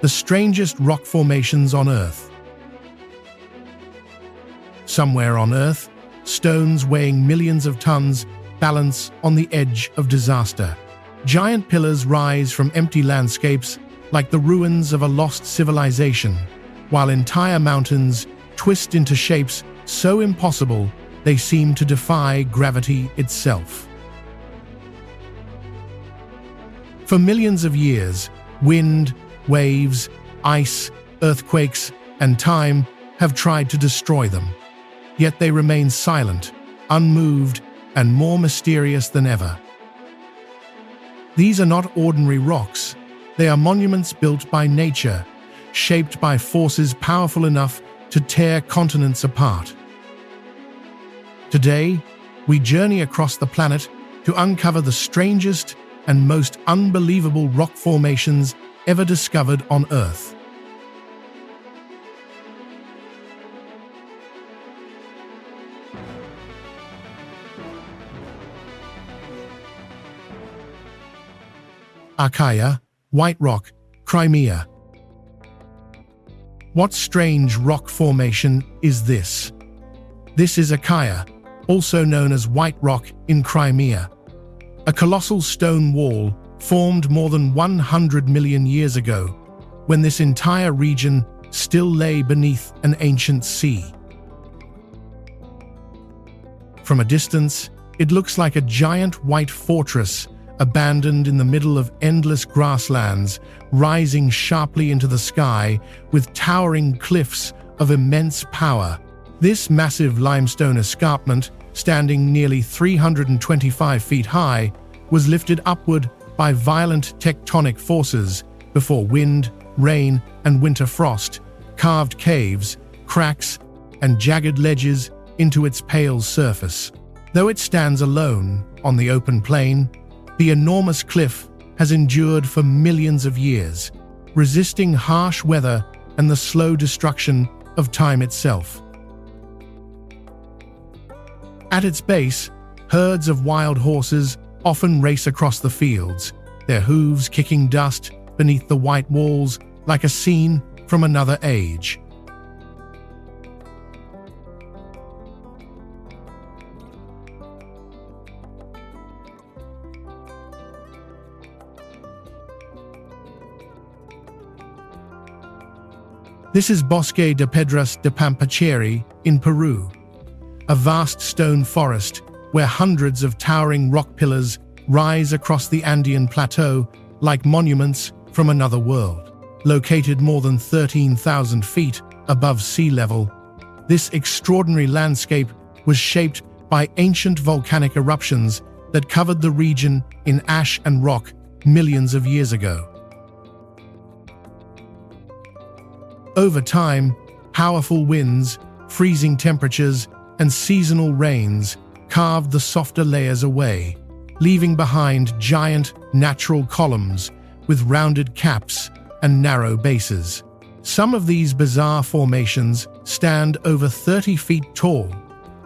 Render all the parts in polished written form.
the strangest rock formations on Earth. Somewhere on Earth, stones weighing millions of tons balance on the edge of disaster. Giant pillars rise from empty landscapes like the ruins of a lost civilization, while entire mountains twist into shapes so impossible they seem to defy gravity itself. For millions of years, wind, waves, ice, earthquakes, and time have tried to destroy them. Yet they remain silent, unmoved, and more mysterious than ever. These are not ordinary rocks. They are monuments built by nature, shaped by forces powerful enough to tear continents apart. Today, we journey across the planet to uncover the strangest and most unbelievable rock formations ever discovered on Earth. Achaia, White Rock, Crimea. What strange rock formation is this? This is Achaia, also known as White Rock in Crimea, a colossal stone wall formed more than 100 million years ago, when this entire region still lay beneath an ancient sea. From a distance, it looks like a giant white fortress abandoned in the middle of endless grasslands, rising sharply into the sky with towering cliffs of immense power. This massive limestone escarpment, standing nearly 325 feet high, was lifted upward by violent tectonic forces before wind, rain, and winter frost carved caves, cracks, and jagged ledges into its pale surface. Though it stands alone on the open plain, the enormous cliff has endured for millions of years, resisting harsh weather and the slow destruction of time itself. At its base, herds of wild horses often race across the fields, their hooves kicking dust beneath the white walls like a scene from another age. This is Bosque de Piedras de Pampacheri in Peru, a vast stone forest where hundreds of towering rock pillars rise across the Andean plateau like monuments from another world. Located more than 13,000 feet above sea level, this extraordinary landscape was shaped by ancient volcanic eruptions that covered the region in ash and rock millions of years ago. Over time, powerful winds, freezing temperatures, and seasonal rains carved the softer layers away, leaving behind giant natural columns with rounded caps and narrow bases. Some of these bizarre formations stand over 30 feet tall,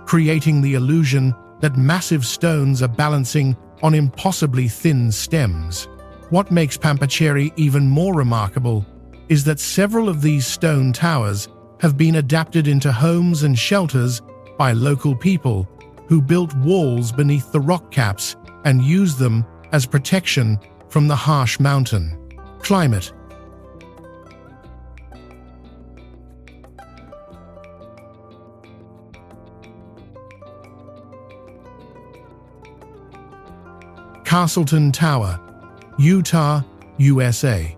creating the illusion that massive stones are balancing on impossibly thin stems. What makes Pampacheri even more remarkable is that several of these stone towers have been adapted into homes and shelters by local people who built walls beneath the rock caps and used them as protection from the harsh mountain climate. Castleton Tower, Utah, USA.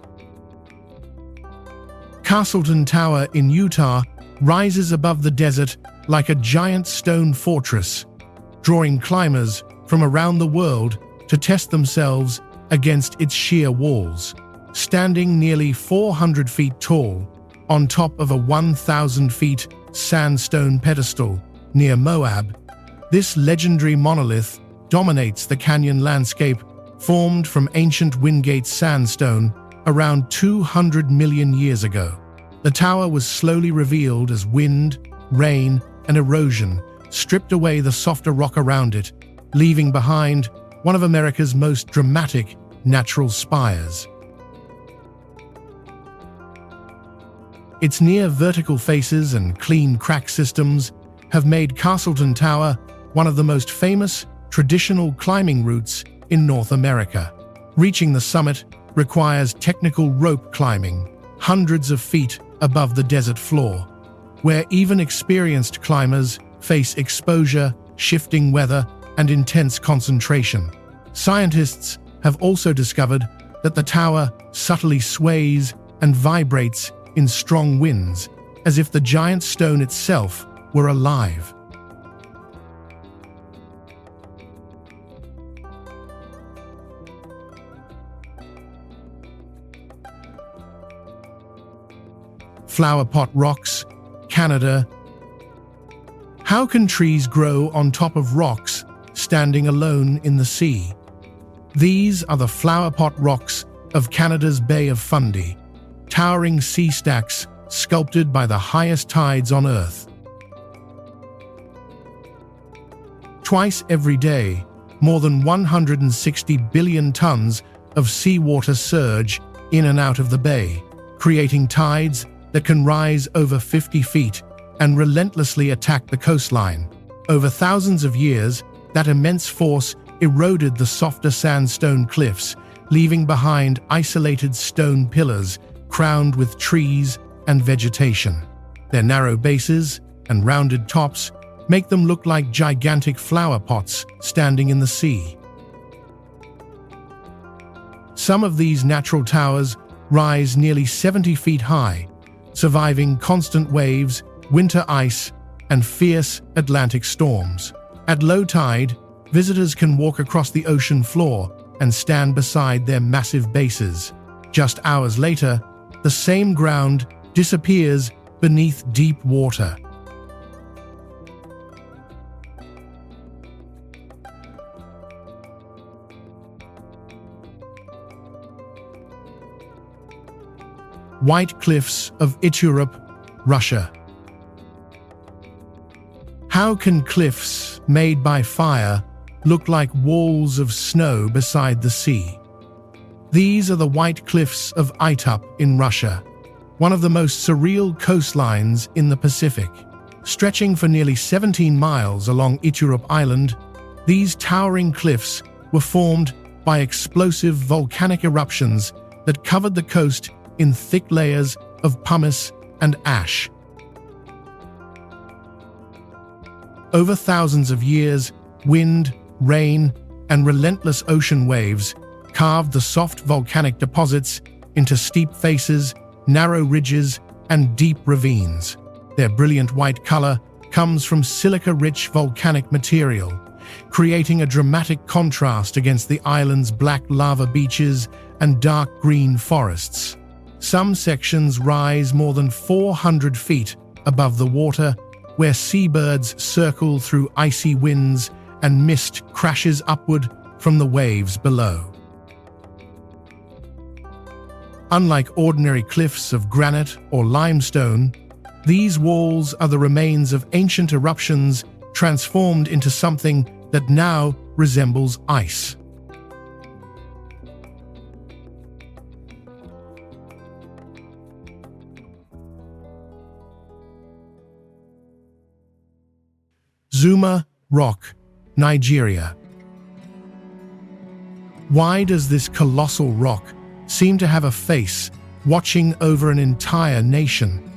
Castleton Tower in Utah rises above the desert like a giant stone fortress, drawing climbers from around the world to test themselves against its sheer walls. Standing nearly 400 feet tall, on top of a 1,000 feet sandstone pedestal near Moab, this legendary monolith dominates the canyon landscape formed from ancient Wingate sandstone around 200 million years ago. The tower was slowly revealed as wind, rain, and erosion stripped away the softer rock around it, leaving behind one of America's most dramatic natural spires. Its near vertical faces and clean crack systems have made Castleton Tower one of the most famous traditional climbing routes in North America. Reaching the summit requires technical rope climbing, hundreds of feet above the desert floor, where even experienced climbers face exposure, shifting weather, and intense concentration. Scientists have also discovered that the tower subtly sways and vibrates in strong winds, as if the giant stone itself were alive. Flower pot rocks, Canada. How can trees grow on top of rocks standing alone in the sea? These are the flower pot rocks of Canada's Bay of Fundy, towering sea stacks sculpted by the highest tides on Earth. Twice every day, more than 160 billion tons of seawater surge in and out of the bay, creating tides that can rise over 50 feet and relentlessly attack the coastline. Over thousands of years, that immense force eroded the softer sandstone cliffs, leaving behind isolated stone pillars crowned with trees and vegetation. Their narrow bases and rounded tops make them look like gigantic flower pots standing in the sea. Some of these natural towers rise nearly 70 feet high, surviving constant waves, winter ice, and fierce Atlantic storms. At low tide, visitors can walk across the ocean floor and stand beside their massive bases. Just hours later, the same ground disappears beneath deep water. White cliffs of Iturup, Russia. How can cliffs made by fire look like walls of snow beside the sea? These are the white cliffs of Iturup in Russia, one of the most surreal coastlines in the Pacific. Stretching for nearly 17 miles along Iturup Island, these towering cliffs were formed by explosive volcanic eruptions that covered the coast in thick layers of pumice and ash. Over thousands of years, wind, rain, and relentless ocean waves carved the soft volcanic deposits into steep faces, narrow ridges, and deep ravines. Their brilliant white color comes from silica-rich volcanic material, creating a dramatic contrast against the island's black lava beaches and dark green forests. Some sections rise more than 400 feet above the water, where seabirds circle through icy winds and mist crashes upward from the waves below. Unlike ordinary cliffs of granite or limestone, these walls are the remains of ancient eruptions transformed into something that now resembles ice. Zuma Rock, Nigeria. Why does this colossal rock seem to have a face watching over an entire nation?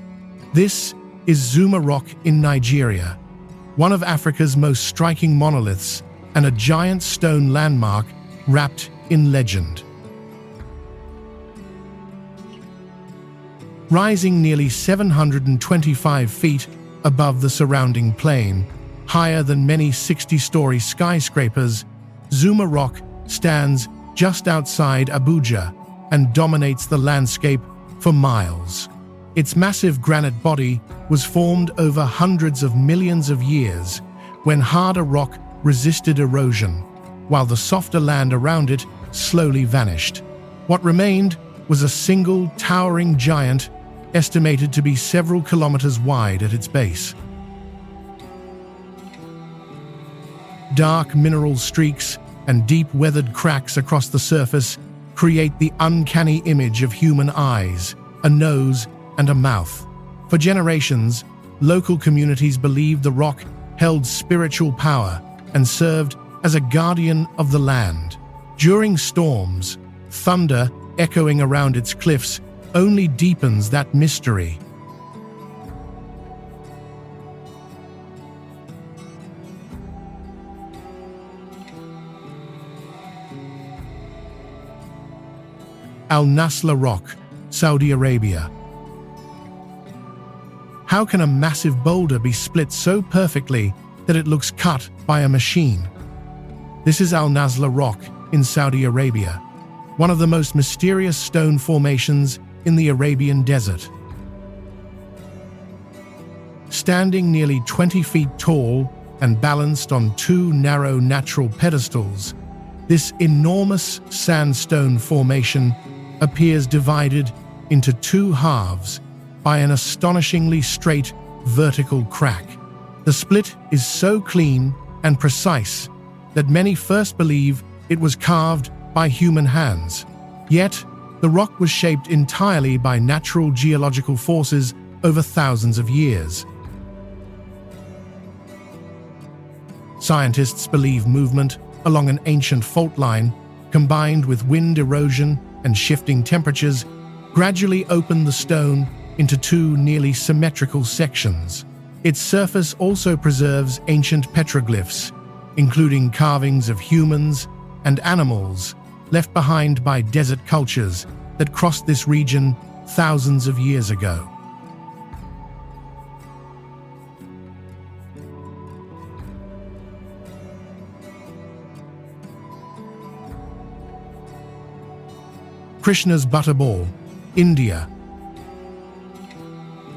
This is Zuma Rock in Nigeria, one of Africa's most striking monoliths and a giant stone landmark wrapped in legend. Rising nearly 725 feet above the surrounding plain, higher than many 60-story skyscrapers, Zuma Rock stands just outside Abuja and dominates the landscape for miles. Its massive granite body was formed over hundreds of millions of years when harder rock resisted erosion, while the softer land around it slowly vanished. What remained was a single towering giant estimated to be several kilometers wide at its base. Dark mineral streaks and deep weathered cracks across the surface create the uncanny image of human eyes, a nose, and a mouth. For generations, local communities believed the rock held spiritual power and served as a guardian of the land. During storms, thunder echoing around its cliffs only deepens that mystery. Al-Nasla Rock, Saudi Arabia. How can a massive boulder be split so perfectly that it looks cut by a machine? This is Al-Nasla Rock in Saudi Arabia, one of the most mysterious stone formations in the Arabian desert. Standing nearly 20 feet tall and balanced on two narrow natural pedestals, this enormous sandstone formation appears divided into two halves by an astonishingly straight vertical crack. The split is so clean and precise that many first believe it was carved by human hands. Yet, the rock was shaped entirely by natural geological forces over thousands of years. Scientists believe movement along an ancient fault line, combined with wind erosion and shifting temperatures, gradually opened the stone into two nearly symmetrical sections. Its surface also preserves ancient petroglyphs, including carvings of humans and animals left behind by desert cultures that crossed this region thousands of years ago. Krishna's Butterball, India.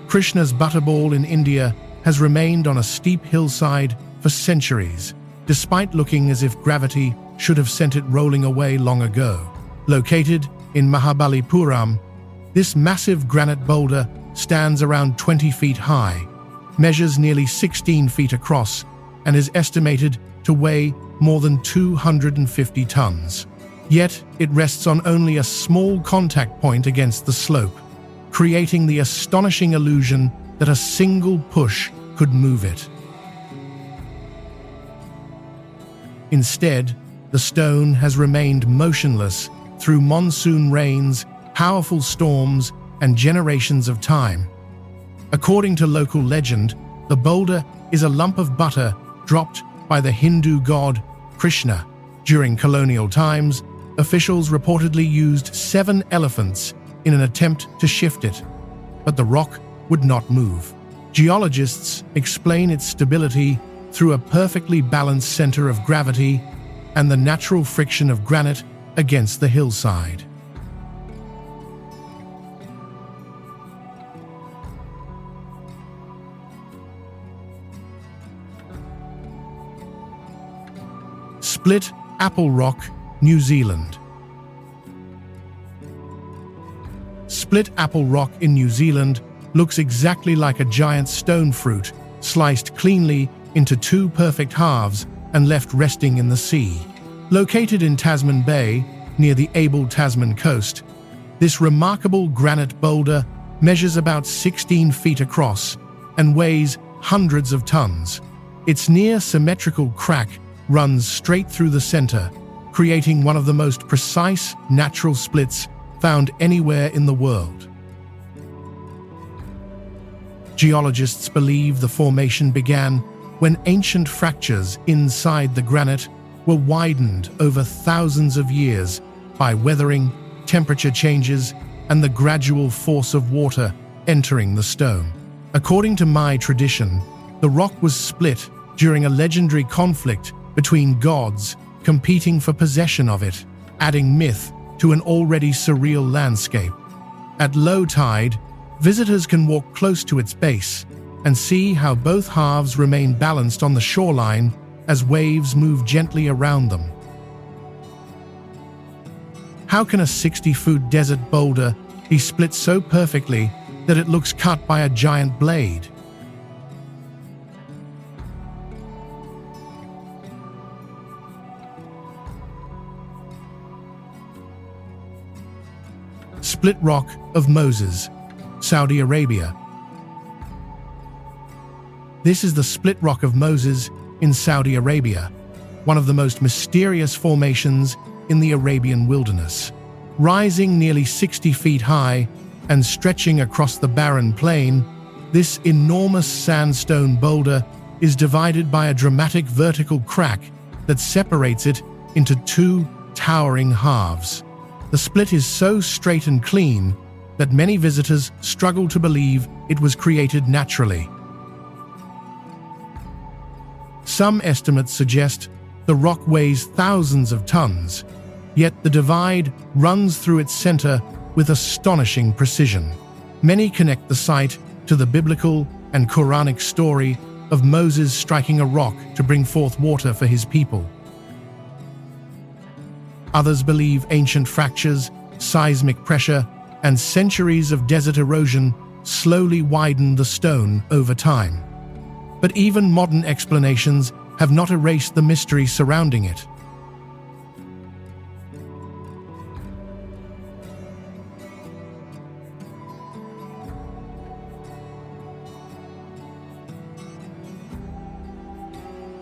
Krishna's Butterball in India has remained on a steep hillside for centuries, despite looking as if gravity should have sent it rolling away long ago. Located in Mahabalipuram, this massive granite boulder stands around 20 feet high, measures nearly 16 feet across, and is estimated to weigh more than 250 tons. Yet, it rests on only a small contact point against the slope, creating the astonishing illusion that a single push could move it. Instead, the stone has remained motionless through monsoon rains, powerful storms, and generations of time. According to local legend, the boulder is a lump of butter dropped by the Hindu god Krishna. During colonial times, officials reportedly used 7 elephants in an attempt to shift it, but the rock would not move. Geologists explain its stability through a perfectly balanced center of gravity and the natural friction of granite against the hillside. Split Apple Rock, New Zealand. Split Apple Rock in New Zealand looks exactly like a giant stone fruit, sliced cleanly into two perfect halves and left resting in the sea. Located in Tasman Bay, near the Abel Tasman coast, this remarkable granite boulder measures about 16 feet across and weighs hundreds of tons. Its near-symmetrical crack runs straight through the center, creating one of the most precise natural splits found anywhere in the world. Geologists believe the formation began when ancient fractures inside the granite were widened over thousands of years by weathering, temperature changes, and the gradual force of water entering the stone. According to Mai tradition, the rock was split during a legendary conflict between gods competing for possession of it, adding myth to an already surreal landscape. At low tide, visitors can walk close to its base and see how both halves remain balanced on the shoreline as waves move gently around them. How can a 60-foot desert boulder be split so perfectly that it looks cut by a giant blade? Split Rock of Moses, Saudi Arabia. This is the Split Rock of Moses in Saudi Arabia, one of the most mysterious formations in the Arabian wilderness. Rising nearly 60 feet high and stretching across the barren plain, this enormous sandstone boulder is divided by a dramatic vertical crack that separates it into two towering halves. The split is so straight and clean that many visitors struggle to believe it was created naturally. Some estimates suggest the rock weighs thousands of tons, yet the divide runs through its center with astonishing precision. Many connect the site to the biblical and Quranic story of Moses striking a rock to bring forth water for his people. Others believe ancient fractures, seismic pressure, and centuries of desert erosion slowly widened the stone over time. But even modern explanations have not erased the mystery surrounding it.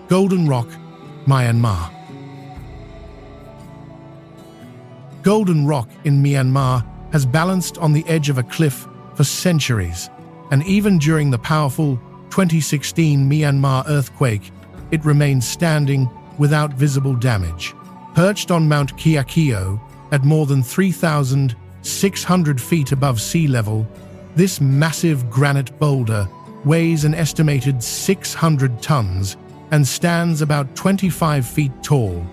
Golden Rock, Myanmar. Golden Rock in Myanmar has balanced on the edge of a cliff for centuries, and even during the powerful 2016 Myanmar earthquake, it remained standing without visible damage. Perched on Mount Kyaukyo at more than 3,600 feet above sea level, this massive granite boulder weighs an estimated 600 tons and stands about 25 feet tall.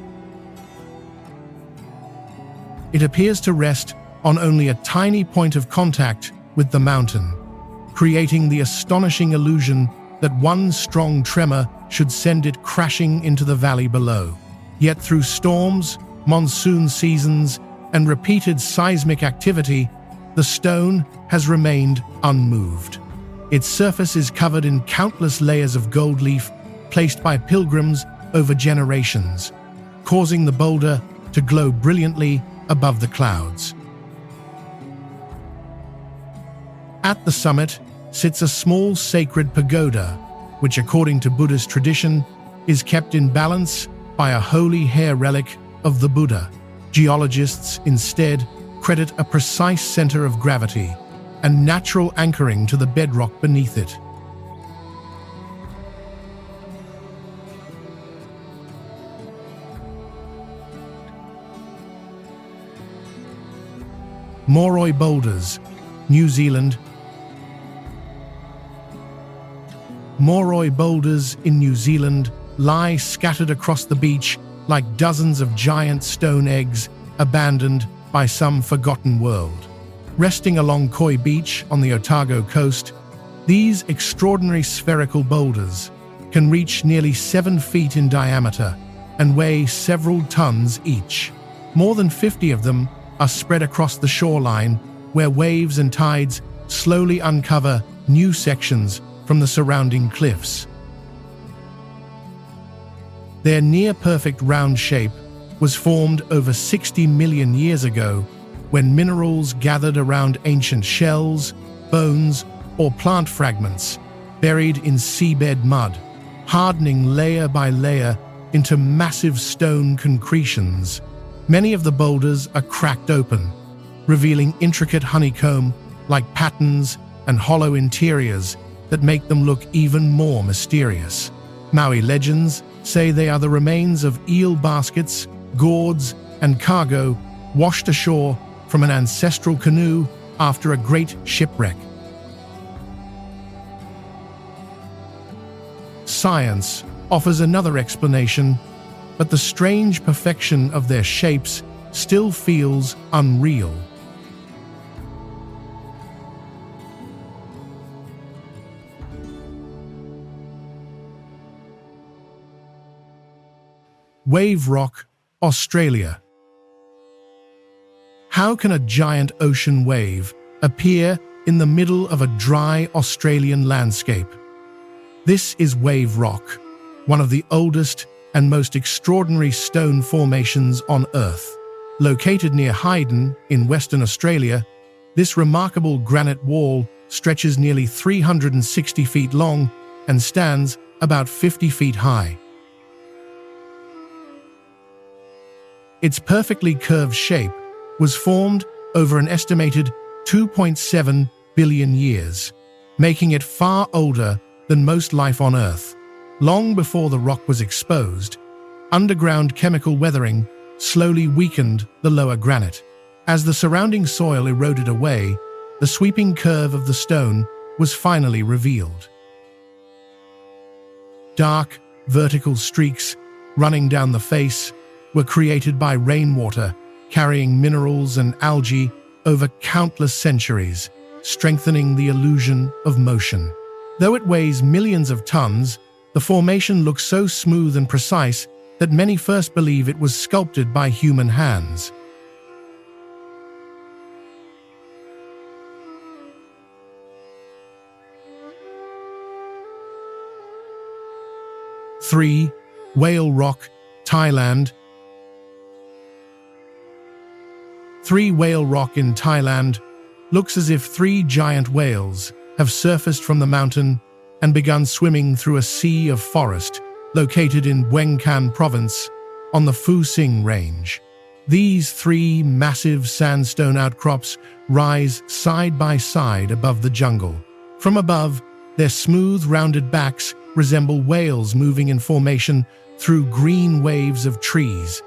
It appears to rest on only a tiny point of contact with the mountain, creating the astonishing illusion that one strong tremor should send it crashing into the valley below. Yet through storms, monsoon seasons, and repeated seismic activity, the stone has remained unmoved. Its surface is covered in countless layers of gold leaf placed by pilgrims over generations, causing the boulder to glow brilliantly above the clouds. At the summit sits a small sacred pagoda, which according to Buddhist tradition is kept in balance by a holy hair relic of the Buddha. Geologists instead credit a precise center of gravity and natural anchoring to the bedrock beneath it. Moeraki Boulders, New Zealand. Moeraki Boulders in New Zealand lie scattered across the beach like dozens of giant stone eggs abandoned by some forgotten world. Resting along Koi Beach on the Otago coast, these extraordinary spherical boulders can reach nearly 7 feet in diameter and weigh several tons each. More than 50 of them are spread across the shoreline, where waves and tides slowly uncover new sections from the surrounding cliffs. Their near-perfect round shape was formed over 60 million years ago when minerals gathered around ancient shells, bones, or plant fragments buried in seabed mud, hardening layer by layer into massive stone concretions. Many of the boulders are cracked open, revealing intricate honeycomb-like patterns and hollow interiors that make them look even more mysterious. Maui legends say they are the remains of eel baskets, gourds, and cargo washed ashore from an ancestral canoe after a great shipwreck. Science offers another explanation, but the strange perfection of their shapes still feels unreal. Wave Rock, Australia. How can a giant ocean wave appear in the middle of a dry Australian landscape? This is Wave Rock, one of the oldest and most extraordinary stone formations on Earth. Located near Hayden in Western Australia, this remarkable granite wall stretches nearly 360 feet long and stands about 50 feet high. Its perfectly curved shape was formed over an estimated 2.7 billion years, making it far older than most life on Earth. Long before the rock was exposed, underground chemical weathering slowly weakened the lower granite. As the surrounding soil eroded away, the sweeping curve of the stone was finally revealed. Dark, vertical streaks running down the face were created by rainwater, carrying minerals and algae over countless centuries, strengthening the illusion of motion. Though it weighs millions of tons, the formation looks so smooth and precise that many first believe it was sculpted by human hands. Three, Whale Rock, Thailand. 3 Whale Rock in Thailand looks as if 3 giant whales have surfaced from the mountain and begun swimming through a sea of forest located in Buen Can province on the Fu Sing Range. These 3 massive sandstone outcrops rise side by side above the jungle. From above, their smooth, rounded backs resemble whales moving in formation through green waves of trees.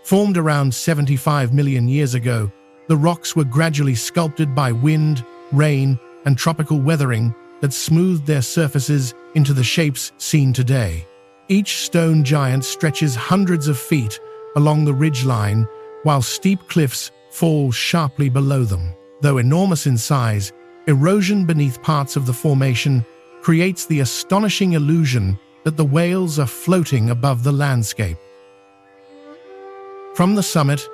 Formed around 75 million years ago, the rocks were gradually sculpted by wind, rain, and tropical weathering that smoothed their surfaces into the shapes seen today. Each stone giant stretches hundreds of feet along the ridgeline, while steep cliffs fall sharply below them. Though enormous in size, erosion beneath parts of the formation creates the astonishing illusion that the whales are floating above the landscape. From the summit,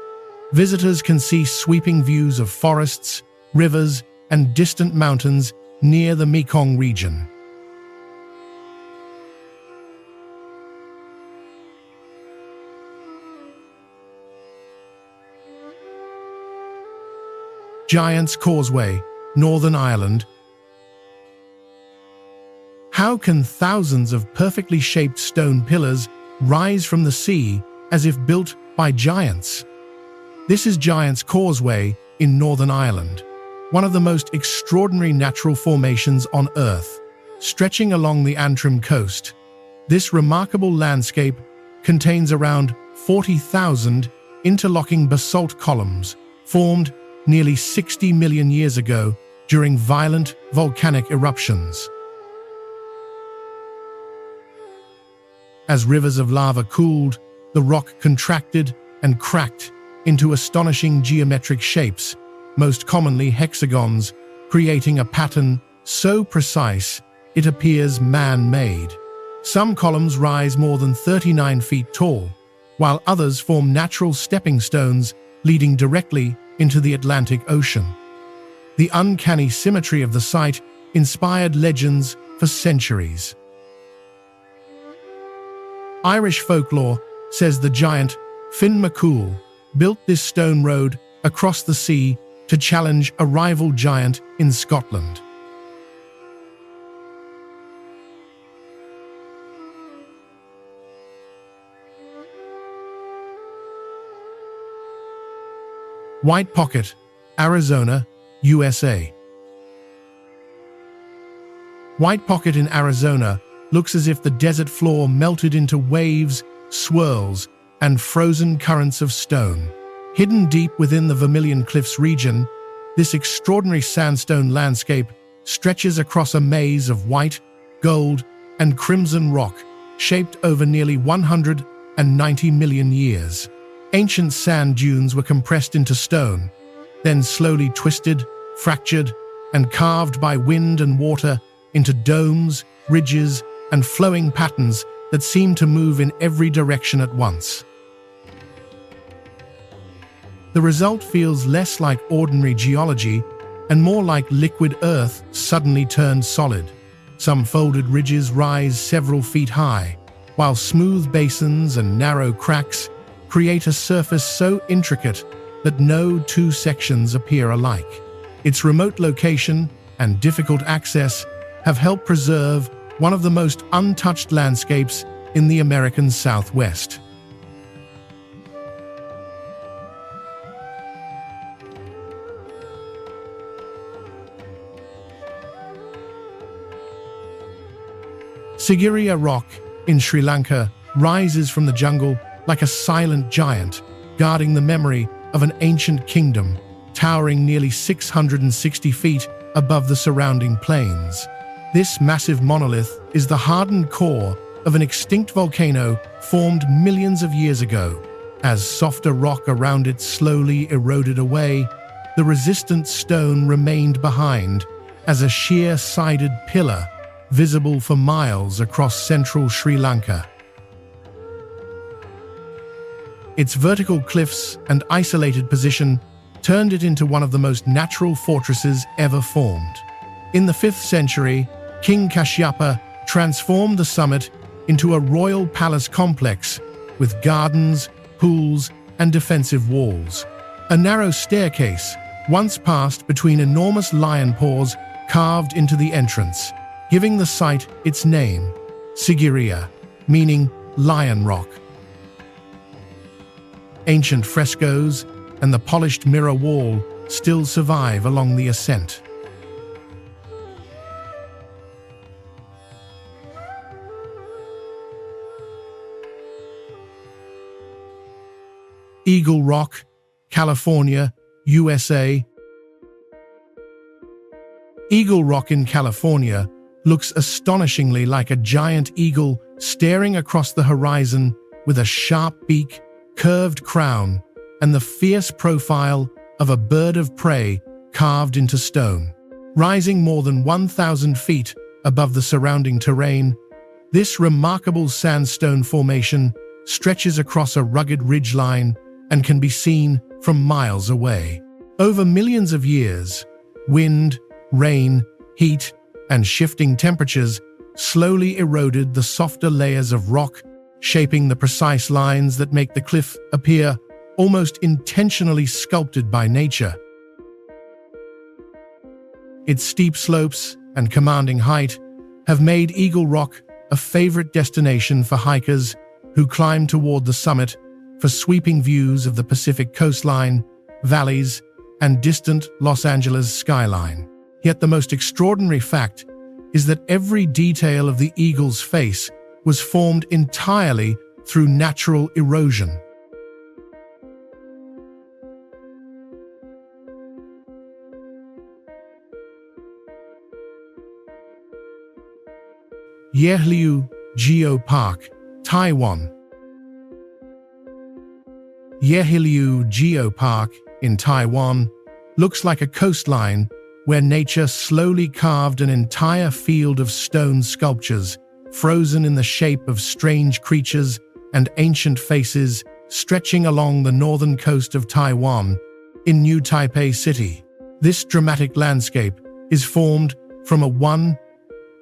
visitors can see sweeping views of forests, rivers, and distant mountains near the Mekong region. Giant's Causeway, Northern Ireland. How can thousands of perfectly shaped stone pillars rise from the sea as if built by giants? This is Giant's Causeway in Northern Ireland, one of the most extraordinary natural formations on Earth, stretching along the Antrim coast. This remarkable landscape contains around 40,000 interlocking basalt columns formed nearly 60 million years ago during violent volcanic eruptions. As rivers of lava cooled, the rock contracted and cracked into astonishing geometric shapes, most commonly hexagons, creating a pattern so precise it appears man-made. Some columns rise more than 39 feet tall, while others form natural stepping stones leading directly into the Atlantic Ocean. The uncanny symmetry of the site inspired legends for centuries. Irish folklore says the giant Finn McCool built this stone road across the sea to challenge a rival giant in Scotland. White Pocket, Arizona, USA. White Pocket in Arizona looks as if the desert floor melted into waves, swirls, and frozen currents of stone. Hidden deep within the Vermilion Cliffs region, this extraordinary sandstone landscape stretches across a maze of white, gold, and crimson rock, shaped over nearly 190 million years. Ancient sand dunes were compressed into stone, then slowly twisted, fractured, and carved by wind and water into domes, ridges, and flowing patterns that seem to move in every direction at once. The result feels less like ordinary geology and more like liquid earth suddenly turned solid. Some folded ridges rise several feet high, while smooth basins and narrow cracks create a surface so intricate that no two sections appear alike. Its remote location and difficult access have helped preserve one of the most untouched landscapes in the American Southwest. Sigiriya rock in Sri Lanka rises from the jungle like a silent giant, guarding the memory of an ancient kingdom, towering nearly 660 feet above the surrounding plains. This massive monolith is the hardened core of an extinct volcano formed millions of years ago. As softer rock around it slowly eroded away, the resistant stone remained behind as a sheer-sided pillar visible for miles across central Sri Lanka. Its vertical cliffs and isolated position turned it into one of the most natural fortresses ever formed. In the 5th century, King Kashyapa transformed the summit into a royal palace complex with gardens, pools, and defensive walls. A narrow staircase once passed between enormous lion paws carved into the entrance, giving the site its name, Sigiriya, meaning lion rock. Ancient frescoes and the polished mirror wall still survive along the ascent. Eagle Rock, California, USA. Eagle Rock in California looks astonishingly like a giant eagle staring across the horizon with a sharp beak, curved crown, and the fierce profile of a bird of prey carved into stone. Rising more than 1,000 feet above the surrounding terrain, this remarkable sandstone formation stretches across a rugged ridgeline and can be seen from miles away. Over millions of years, wind, rain, heat, and shifting temperatures slowly eroded the softer layers of rock, shaping the precise lines that make the cliff appear almost intentionally sculpted by nature. Its steep slopes and commanding height have made Eagle Rock a favorite destination for hikers who climb toward the summit for sweeping views of the Pacific coastline, valleys, and distant Los Angeles skyline. Yet the most extraordinary fact is that every detail of the eagle's face was formed entirely through natural erosion. Yehliu Geopark, Taiwan. Yehliu Geopark in Taiwan looks like a coastline where nature slowly carved an entire field of stone sculptures, frozen in the shape of strange creatures and ancient faces stretching along the northern coast of Taiwan in New Taipei City. This dramatic landscape is formed from a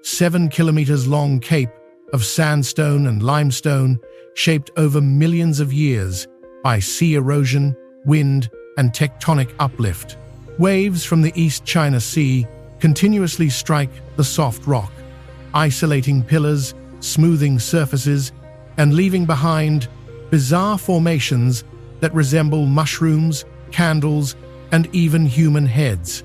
7 kilometers long cape of sandstone and limestone shaped over millions of years by sea erosion, wind, and tectonic uplift. Waves from the East China Sea continuously strike the soft rock, isolating pillars, smoothing surfaces, and leaving behind bizarre formations that resemble mushrooms, candles, and even human heads.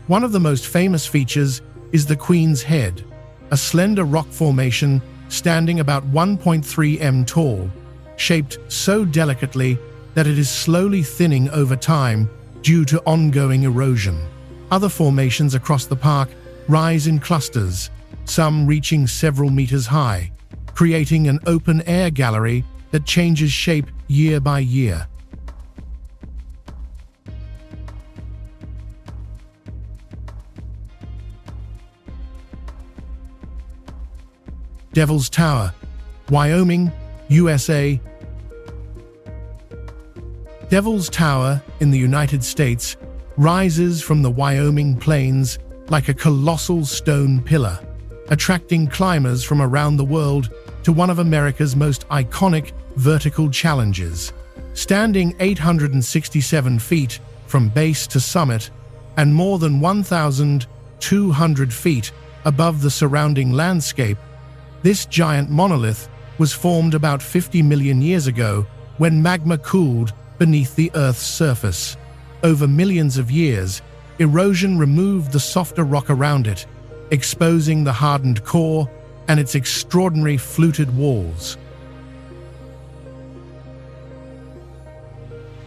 One of the most famous features is the Queen's Head, a slender rock formation standing about 1.3 m tall, shaped so delicately that it is slowly thinning over time due to ongoing erosion. Other formations across the park rise in clusters, some reaching several meters high, creating an open-air gallery that changes shape year by year. Devil's Tower, Wyoming, USA. Devil's Tower in the United States rises from the Wyoming plains like a colossal stone pillar, attracting climbers from around the world to one of America's most iconic vertical challenges. Standing 867 feet from base to summit, and more than 1,200 feet above the surrounding landscape. This giant monolith was formed about 50 million years ago when magma cooled beneath the Earth's surface. Over millions of years, erosion removed the softer rock around it, exposing the hardened core and its extraordinary fluted walls.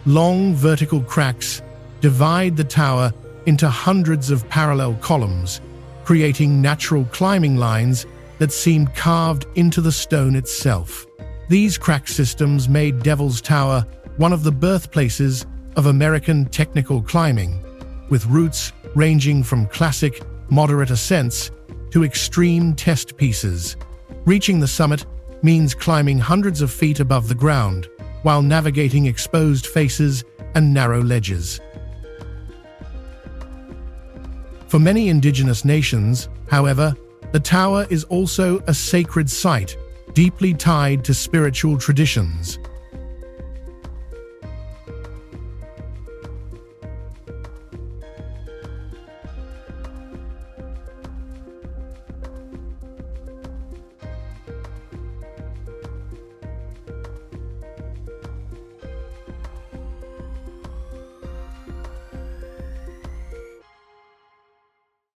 Long vertical cracks divide the tower into hundreds of parallel columns, creating natural climbing lines that seemed carved into the stone itself. These crack systems made Devil's Tower one of the birthplaces of American technical climbing, with routes ranging from classic, moderate ascents to extreme test pieces. Reaching the summit means climbing hundreds of feet above the ground, while navigating exposed faces and narrow ledges. For many indigenous nations, however, the tower is also a sacred site, deeply tied to spiritual traditions.